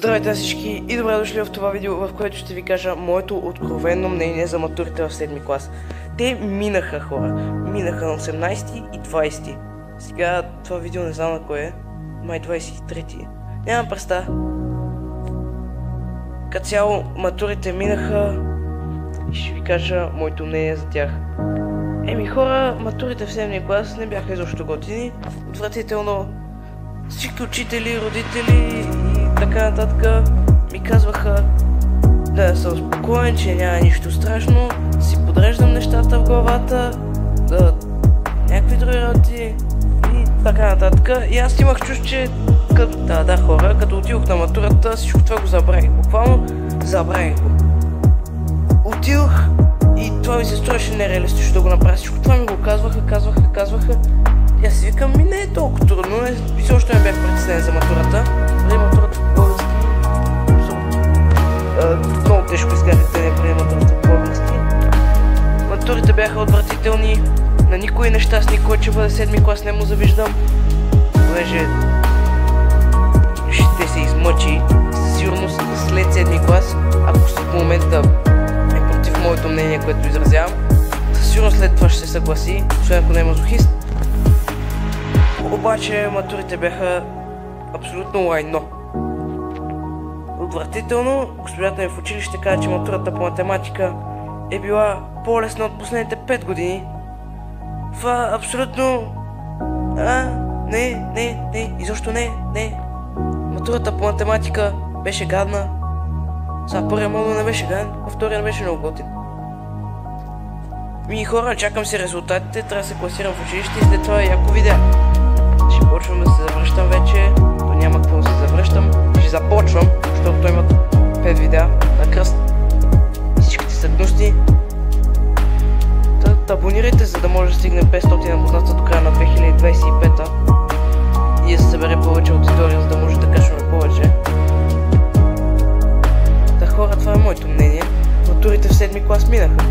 Здравейте на всички и добре дошли в това видео, в което ще ви кажа моето откровенно мнение за матурите в 7 клас. Те минаха, хора. Минаха на 18 и 20. Сега това видео не знам на кой е. Май 23. Нямам представа. Като цяло матурите минаха и ще ви кажа моето мнение за тях. Хора, матурите в 7 клас не бяха изобщо готини. Отвратително. Всички учители, родители и така нататък ми казваха да съм спокоен, че няма нищо страшно, си подреждам нещата в главата, да някакви други работи и така нататък. И аз имах чувство, че хора, като отидох на матурата, всичко това го забравих. Буквално забравих го. Отидох и това ми се струваше нереалистично да го направя. Всичко това ми го казваха. И аз си викам, не е толкова трудно, изобщо не бях притеснен за матурата. Преди матурата в български, много тежко изкарахте не преди матурата в български. Матурите бяха отвратителни, на никой нещастник, който ще бъде 7 клас не му завиждам, понеже ще се измъчи със сигурност след 7 клас, ако в момента е против моето мнение, което изразявам, със сигурност след това ще се съгласи, освен ако не е мазохист. Обаче матурите бяха абсолютно лайно. Отвратително, госпожата ми в училище каза, че матурата по математика е била по-лесна от последните 5 години. Това абсолютно... изобщо не. Матурата по математика беше гадна. Сега първия модул не беше гаден, а втория не беше много готин. Хора, чакам си резултатите, трябва да се класирам в училище и след това яко видео. Ще почвам да се завръщам вече, то няма какво да се завръщам. Ще започвам, защото той има 5 видеа на кръст. И всичките са гнусни. Абонирайте, за да може да стигне 500 абоната до края на 2025 и да се събере повече аудитория, за да може да качваме повече. Хора, това е моето мнение. Матурите в 7 клас минаха.